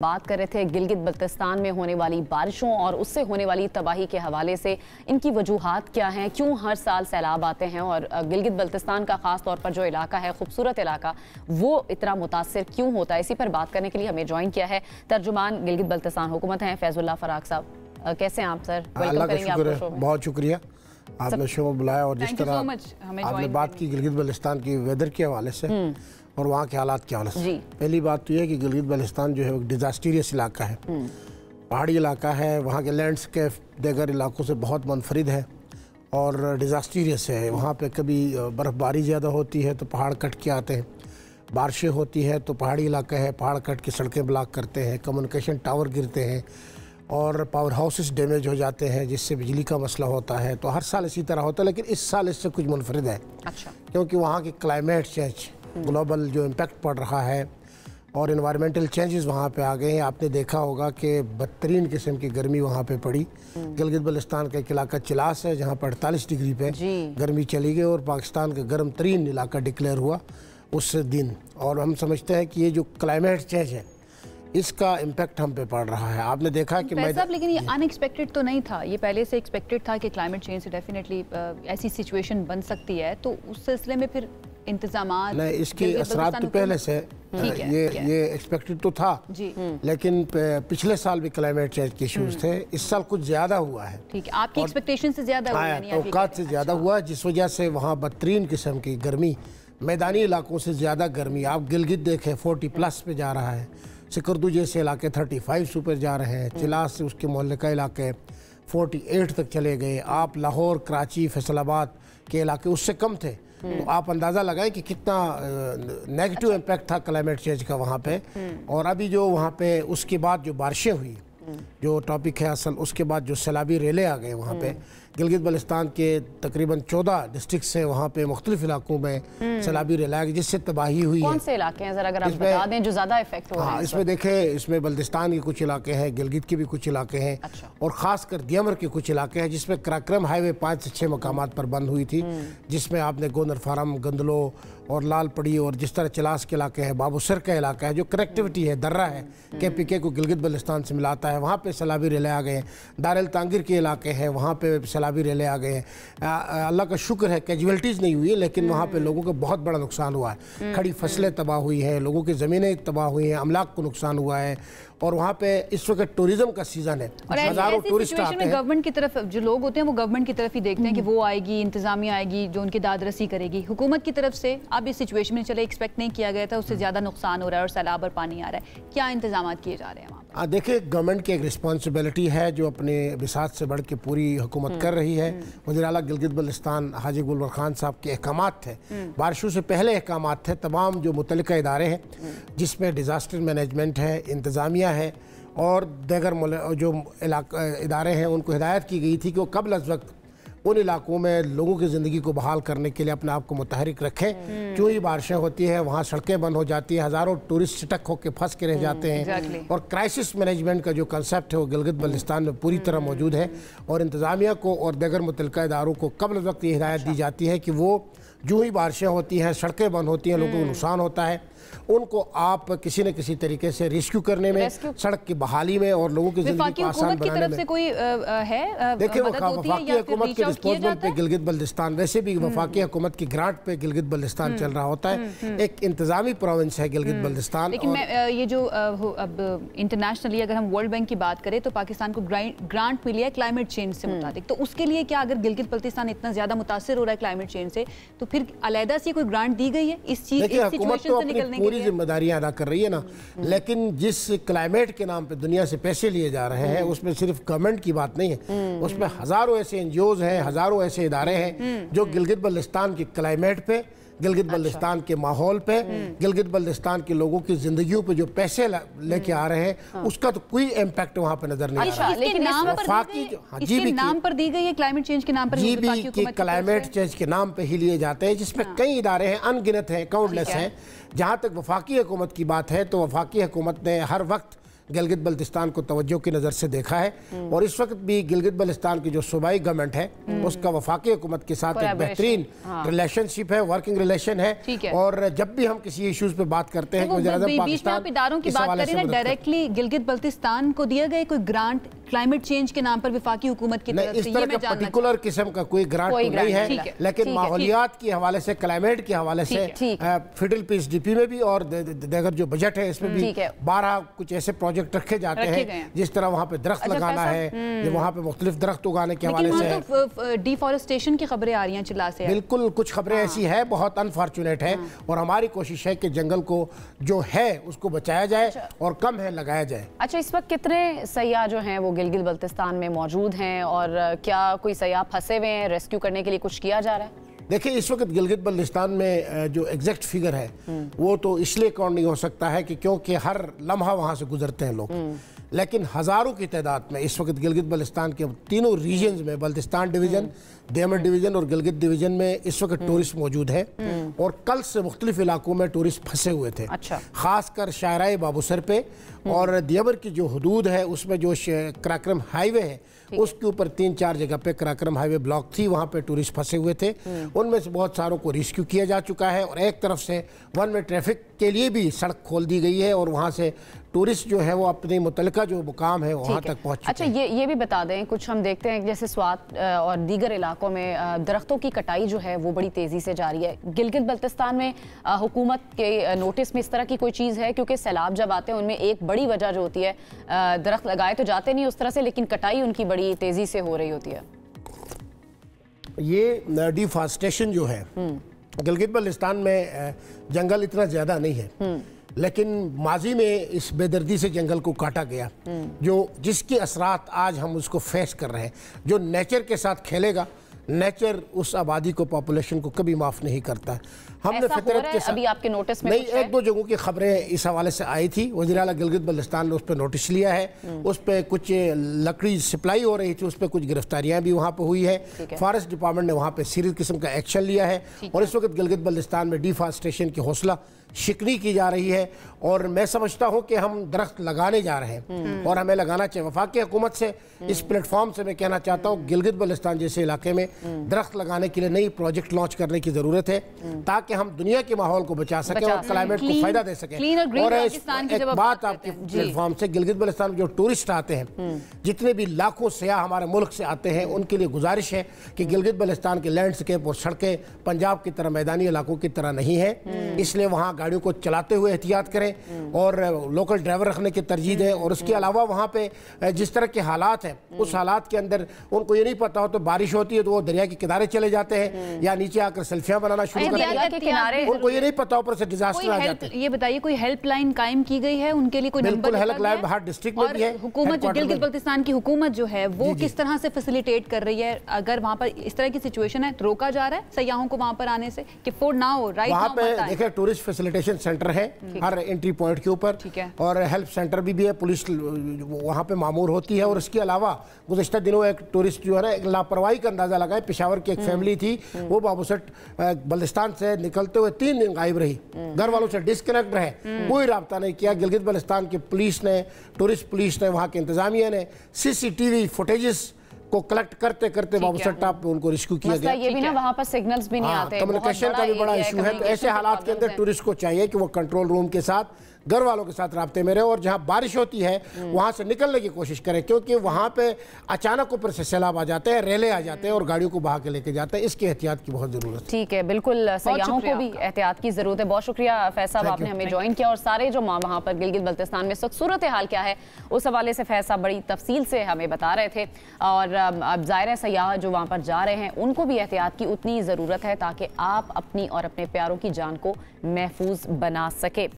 بات کر رہے تھے گلگت بلتستان میں ہونے والی بارشوں اور اس سے ہونے والی تباہی کے حوالے سے ان کی وجوہات کیا ہیں، کیوں ہر سال سیلاب آتے ہیں اور گلگت بلتستان کا خاص طور پر جو علاقہ ہے، خوبصورت علاقہ، وہ اتنا متاثر کیوں ہوتا ہے۔ اسی پر بات کرنے کے لیے ہمیں جوائن کیا ہے ترجمان گلگت بلتستان حکومت ہیں فیض اللہ فراق صاحب۔ کیسے ہیں آپ سر؟ اللہ کا شکر ہے، بہت شکریہ آپ نے شو میں بلایا اور جس طرح آپ نے بات کی گلگت بلتستان کی ویدر کے حوالے سے اور وہاں کے حالات کے حوالے سے۔ پہلی بات تو یہ ہے کہ گلگت بلتستان جو ہے ایک ڈیزاسٹریس علاقہ ہے، پہاڑی علاقہ ہے، وہاں کے لینڈسکیپ دیگر علاقوں سے بہت منفرد ہے اور ڈیزاسٹریس ہے۔ وہاں پہ کبھی برف باری زیادہ ہوتی ہے تو پہاڑ کٹ کے آتے ہیں، بارشیں ہوتی ہے تو پہاڑی علاقہ ہے، پہاڑ کٹ کے سڑکیں بلاک کرتے ہیں، کمیونیکیشن ٹاور گرتے ہیں اور پاور ہاؤسز ڈیمیج ہو جاتے ہیں جس سے بجلی کا مسئلہ ہوتا ہے۔ تو ہر سال اسی طرح ہوتا ہے، لیکن اس سال اس سے کچھ منفرد ہے کیونکہ وہاں کی کلائمیٹ چینج، گلوبل جو امپیکٹ پڑ رہا ہے اور انوائرمنٹل چینجز وہاں پہ آ گئے ہیں۔ آپ نے دیکھا ہوگا کہ بدترین قسم کی گرمی وہاں پہ پڑی۔ گلگت بلتستان کا ایک علاقہ چلاس ہے جہاں پر 48 ڈگری پہ گرمی چلی گئی اور پاکستان کا گرم ترین علاقہ ڈکلیئر ہوا اس دن۔ اور ہم سمجھتے ہیں کہ یہ جو کلائمیٹ چینج ہے اس کا امپیکٹ ہم پہ پڑ رہا ہے۔ آپ نے دیکھا کہ لیکن یہ ان ایکسپیکٹڈ تو نہیں تھا، یہ پہلے سے ایکسپیکٹڈ تھا کہ کلائمیٹ چینج سے ڈیفینیٹلی ایسی سچویشن بن سکتی ہے، تو اس سلسلے میں پھر انتظامات نہیں، اس کے اثرات تو پہلے سے یہ ایکسپیکٹڈ تو تھا، لیکن پچھلے سال بھی کلائمیٹ چینج کے ایشوز تھے، اس سال کچھ زیادہ ہوا ہے۔ ٹھیک ہے، آپ کی ایکسپیکٹیشن سے زیادہ ہوا ہے، توقعات سے زیادہ ہوا، جس وجہ سے وہاں بدترین قسم کی گرمی، میدانی علاقوں سے زیادہ گرمی۔ آپ گلگت دیکھیں 40+ پہ جا رہا ہے، سکردو جیسے علاقے 35 سو پر جا رہے ہیں، چلاس سے اس کے محلے کا علاقے 48 تک چلے گئے۔ آپ لاہور، کراچی، فیصل آباد کے علاقے اس سے کم تھے، تو آپ اندازہ لگائیں کہ کتنا نیگیٹو امپیکٹ تھا کلائمیٹ چینج کا وہاں پہ۔ اور ابھی جو وہاں پہ اس کے بعد جو بارشیں ہوئی، جو ٹاپک ہے اصل، اس کے بعد جو سیلابی ریلیں آ گئے وہاں پہ، گلگت بلتستان کے تقریباً 14 ڈسٹرکٹس ہیں، وہاں پہ مختلف علاقوں میں سیلابی ریلیں آ گئی جس سے تباہی ہوئی ہے۔ کون سے علاقے ہیں ذرا اگر آپ بتا دیں جو زیادہ افیکٹ ہو رہے ہیں؟ اس میں دیکھیں، اس میں بلتستان کے کچھ علاقے ہیں، گلگت کے بھی کچھ علاقے ہیں اور خاص کر دیمر کے کچھ علاقے ہیں جس میں کراکرم ہائی وے 5 سے 6 مقامات پر بند ہوئی تھی، جس میں آپ نے گونر فارم، گندلو اور لال پڑی اور جس طرح چلاس کے علاقے ہیں، بابو سر کا علاقہ ہے جو کنیکٹیوٹی ہے، درہ ہے، KPK کو گلگت بلتستان سے ملاتا ہے، وہاں پہ سیلابی ریلیں آ گئے ہیں۔ دارالتانگیر کے علاقے ہیں، وہاں پہ سیلابی ریلیں آ گئے ہیں۔ اللہ کا شکر ہے کیجویلٹیز نہیں ہوئی، لیکن وہاں پہ لوگوں کو بہت بڑا نقصان ہوا ہے، کھڑی فصلیں تباہ ہوئی ہیں، لوگوں کی زمینیں تباہ ہوئی ہیں، املاک کو نقصان ہوا ہے۔ اور وہاں پہ اس وقت ٹورزم کا سیزن ہے، ہزاروں ٹورسٹ آتے ہیں۔ گورنمنٹ کی طرف جو لوگ ہوتے ہیں وہ گورنمنٹ کی طرف ہی دیکھتے ہیں کہ وہ آئے گی، انتظامیہ آئے گی جو ان کی داد رسی کرے گی۔ حکومت کی طرف سے اب اس سچویشن میں چلے ایکسپیکٹ نہیں کیا گیا تھا، اس سے زیادہ نقصان ہو رہا ہے اور سیلاب اور پانی آ رہا ہے، کیا انتظامات کیے جا رہے ہیں وہاں پہ؟ دیکھیں، گورنمنٹ کی ایک رسپانسبلٹی ہے جو اپنے بساط سے بڑھ کے پوری حکومت کر رہی ہے۔ وزیر اعلیٰ گلگت بلتستان حاجی گلبر خان صاحب کے احکامات تھے، بارشوں سے پہلے احکامات تھے، تمام جو متعلقہ ادارے ہیں جس میں ڈیزاسٹر مینجمنٹ ہے، انتظامیہ ہے اور دیگر جو ادارے ہیں، ان کو ہدایت کی گئی تھی کہ وہ قبل از وقت ان علاقوں میں لوگوں کی زندگی کو بحال کرنے کے لیے اپنے آپ کو متحرک رکھیں۔ کیوں ہی بارشیں ہوتی ہیں، وہاں سڑکیں بند ہو جاتی ہیں، ہزاروں ٹورسٹ سٹک ہو کے پھنس کے رہ جاتے ہیں۔ اور کرائسس مینجمنٹ کا جو کنسیپٹ ہے وہ گلگت بلتستان میں پوری طرح موجود ہے، اور انتظامیہ کو اور دیگر متعلقہ اداروں کو قبل از وقت یہ ہدایت دی جاتی ہے کہ وہ جو ہی بارشیں ہوتی ہیں، سڑکیں بند ہوتی ہیں، لوگوں کو نقصان ہوتا ہے، ان کو آپ کسی نہ کسی طریقے سے ریسکیو کرنے میں، سڑک کی بحالی میں اور لوگوں کی زندگی کو آسان بنانے میں۔ سے کوئی ہے دیکھیں، وفاقی حکومت کے ڈسپوزل پہ گلگت بلتستان، ویسے بھی وفاقی حکومت کی گرانٹ پہ گلگت بلتستان چل رہا ہوتا ہے، ایک انتظامی پروونس ہے گلگت بلتستان۔ لیکن یہ جو اب انٹرنیشنلی اگر ہم ورلڈ بینک کی بات کریں تو پاکستان کو گرانٹ ملی ہے کلائمیٹ چینج سے متعلق، تو اس کے لیے کیا اگر گلگت بلتستان اتنا زیادہ متاثر ہو رہا ہے کلائمیٹ چینج سے تو پھر علیحدہ سے کوئی گرانٹ دی گئی ہے اس چیز حکومت تو اپنی پوری ذمہ داریاں ادا کر رہی ہے نا، لیکن جس کلائمیٹ کے نام پہ دنیا سے پیسے لیے جا رہے ہیں اس میں صرف گورنمنٹ کی بات نہیں ہے، اس میں ہزاروں ایسے NGOs ہیں، ہزاروں ایسے ادارے ہیں جو گلگت بلتستان کی کلائمیٹ پہ، گلگت بلتستان کے ماحول پہ، گلگت بلتستان کے لوگوں کی زندگیوں پہ جو پیسے لے کے آ رہے ہیں اس کا تو کوئی امپیکٹ وہاں پہ نظر نہیں آ رہا ہے۔ لیکن اس کے نام پر دی گئی ہے کلائمیٹ چینج کے نام پر، جی بی کی کلائمیٹ چینج کے نام پہ ہی لیے جاتے ہیں، جس میں کئی ادارے ہیں، ان گنت ہیں، کاؤنٹلیس ہیں۔ جہاں تک وفاقی حکومت کی بات ہے تو وفاقی حکومت نے ہر وقت गिलगित बल्तिस्तान को तवज्जो की नज़र से देखा है, और इस वक्त भी गिलगित बल्तिस्तान की जो सूबाई गवर्नमेंट है उसका वफाकी हुकूमत के साथ एक बेहतरीन रिलेशनशिप है, वर्किंग रिलेशन है। और जब भी हम किसी इश्यूज पे बात करते हैं, इदारों की बात करें ना, डायरेक्टली गिलगित बल्तिस्तान को दिया गया कोई ग्रांट क्लाइमेट चेंज के नाम पर वफाकी हुकूमत की तरफ से? इस तरह का पर्टिकुलर किस्म का कोई ग्रांट नहीं है, लेकिन माहौलियात के हवाले से, क्लाइमेट के हवाले से फिडल पीएसडीपी में भी और देगर जो बजट है इसमें भी 12 कुछ ऐसे प्रोजेक्ट रखे जाते हैं, जिस तरह वहाँ पे दरख्त लगाना है, वहाँ पे मुख्तलिफ दरख्त उगाने के हवाले से डिफॉरेस्टेशन की खबरें आ रही हैं चिल्ला से। बिल्कुल, कुछ खबरें ऐसी है, बहुत अनफॉर्चुनेट है, और हमारी कोशिश है कि जंगल को जो है उसको बचाया जाए और कम है लगाया जाए। अच्छा, इस वक्त कितने सयाह जो हैं वो गिलगित बल्तिस्तान में मौजूद हैं, और क्या कोई सयाह फंसे हुए हैं, रेस्क्यू करने के लिए कुछ किया जा रहा है? देखिए, इस वक्त गिलगित बल्तिस्तान में जो एग्जैक्ट फिगर है वो तो इसलिए काउंट नहीं हो सकता है कि क्योंकि हर लम्हा वहाँ से गुजरते हैं लोग, लेकिन हज़ारों की तादाद में इस वक्त गिलगित बल्तिस्तान के तीनों रीजन्स में, बल्तिस्तान डिवीज़न, देमर डिवीज़न और गिलगित डिवीज़न में इस वक्त टूरिस्ट मौजूद है, और कल से मुख्तलिफ इलाकों में टूरिस्ट फंसे हुए थे। अच्छा। ख़ासकर शाहराए बाबूसर पे और दियाबर की जो हदूद है उसमें जो कराक्रम हाईवे है उसके ऊपर 3-4 जगह पे कराक्रम हाईवे ब्लॉक थी, वहाँ पे टूरिस्ट फंसे हुए थे। उनमें से बहुत सारों को रेस्क्यू किया जा चुका है, और एक तरफ से वन वे ट्रैफिक के लिए भी सड़क खोल दी गई है, और वहाँ से टूरिस्ट जो है वो अपने मुतलका जो मुकाम है वहाँ तक पहुँच चुके हैं। अच्छा, ये भी बता दें, कुछ हम देखते हैं जैसे स्वात और दीगर इलाकों में दरख्तों की कटाई जो है वो बड़ी तेज़ी से जारी है। गिलगित बल्तिस्तान में हुकूमत के नोटिस में इस तरह की कोई चीज़ है? क्योंकि सैलाब जब आते हैं उनमें एक बड़ी वजह जो होती है, दरख्त लगाए तो जाते नहीं उस तरह से, लेकिन कटाई उनकी बड़ी तेज़ी से हो रही होती है। ये डिफॉरेस्टेशन जो है, गिलगित बल्तिस्तान में जंगल इतना ज़्यादा नहीं है, लेकिन माजी में इस बेदर्दी से जंगल को काटा गया, जो जिसके असरात आज हम उसको फेस कर रहे हैं। जो नेचर के साथ खेलेगा, नेचर उस आबादी को, पॉपुलेशन को कभी माफ़ नहीं करता। हमने फितरत के साथ, अभी आपके नोटिस में नहीं, 1-2 जगहों की खबरें इस हवाले से आई थी। वज़ीर आला गिलगित बल्तिस्तान ने उस पर नोटिस लिया है, उस पर कुछ लकड़ी सप्लाई हो रही थी, उस पर कुछ गिरफ्तारियां भी वहाँ पर हुई है। फॉरेस्ट डिपार्टमेंट ने वहाँ पर सीरियस किस्म का एक्शन लिया है, और इस वक्त गिलगित बल्तिस्तान में डिफॉरेस्टेशन की हौसला शिकनी की जा रही है, और मैं समझता हूँ कि हम दरख्त लगाने जा रहे हैं और हमें लगाना चाहिए। वफाकी हुकूमत से इस प्लेटफॉर्म से मैं कहना चाहता हूँ, गिलगित बल्तिस्तान जैसे इलाके में दरख्त लगाने के लिए नई प्रोजेक्ट लॉन्च करने की ज़रूरत है, ताकि हम दुनिया के माहौल को बचा सकें और क्लाइमेट को फ़ायदा दे सकें। और एक बात आपके प्लेटफॉर्म से, गिलगित बल्तिस्तान में जो टूरिस्ट आते हैं, जितने भी लाखों सयाह हमारे मुल्क से आते हैं, उनके लिए गुजारिश है कि गिलगित बल्तिस्तान के लैंडस्केप और सड़कें पंजाब की तरह मैदानी इलाकों की तरह नहीं है, इसलिए वहाँ गाड़ियों को चलाते हुए एहतियात करें और लोकल ड्राइवर रखने की तरजीह दें। और उसके अलावा वहाँ पे जिस तरह के हालात हैं, उस हालात के अंदर उनको ये नहीं पता हो तो बारिश होती है तो वो दरिया के किनारे चले जाते हैं या नीचे आकर सेल्फियां बनाना शुरू कर देते हैं। उनको ये नहीं पता, ऊपर से डिजास्टर आ जाते हैं। ये बताइए, कोई हेल्पलाइन कायम की गई है उनके लिए? कोई बिल्कुल हेल्पलाइन हर डिस्ट्रिक्ट में भी है। हुकूमत जो गिलगित बल्तिस्तान की हुकूमत जो है वो किस तरह से फैसिलिटेट कर रही है? अगर वहाँ पर इस तरह की सिचुएशन है, रोका जा रहा है सयाहों को वहाँ पर आने से कि फोर्ड ना हो? राइट, वहाँ पे देखिए टूरिस्ट फैसिलिटेशन सेंटर है हर एंट्री पॉइंट के ऊपर, और हेल्प सेंटर भी है, पुलिस वहाँ पे मामूर होती है। और इसके अलावा गुज़श्ता दिनों एक टूरिस्ट जो है ना, एक लापरवाही का अंदाजा लगाए, पेशावर की एक फैमिली थी, वो बाबूसर बल्तिस्तान से निकलते हुए 3 दिन गायब रही, घर वालों से डिस्कनेक्ट रहे, कोई राब्ता नहीं किया। गिलगित बल्तिस्तान की पुलिस ने, टूरिस्ट पुलिस ने, वहाँ की इंतजामिया ने CCTV फुटेजेस को कलेक्ट करते करते बाबूसर टॉप पे उनको रेस्क्यू किया गया। ये भी ना, वहाँ पर सिग्नल्स भी नहीं आते, कम्युनिकेशन का भी बड़ा इशू है। तो ऐसे हालात के अंदर टूरिस्ट को चाहिए कि वो कंट्रोल रूम के साथ, घर वालों के साथ राब्ते में रहे, और जहाँ बारिश होती है वहाँ से निकलने की कोशिश करें, क्योंकि वहाँ पे अचानक ऊपर से सैलाब आ जाते हैं, रेले आ जाते हैं और गाड़ियों को बहा के लेके जाते हैं। इसकी एहतियात की बहुत ज़रूरत है। ठीक है, बिल्कुल, सयाहों को भी एहतियात की ज़रूरत है। बहुत शुक्रिया फैज साहब, आपने हमें ज्वाइन किया, और सारे जो वहाँ पर गिलगित बल्तिस्तान में सूरत हाल क्या है उस हवाले से फैज साहब बड़ी तफसील से हमें बता रहे थे। और अब ज़ाहिर है सयाह जो वहाँ पर जा रहे हैं उनको भी एहतियात की उतनी ज़रूरत है, ताकि आप अपनी और अपने प्यारों की जान को महफूज बना सके।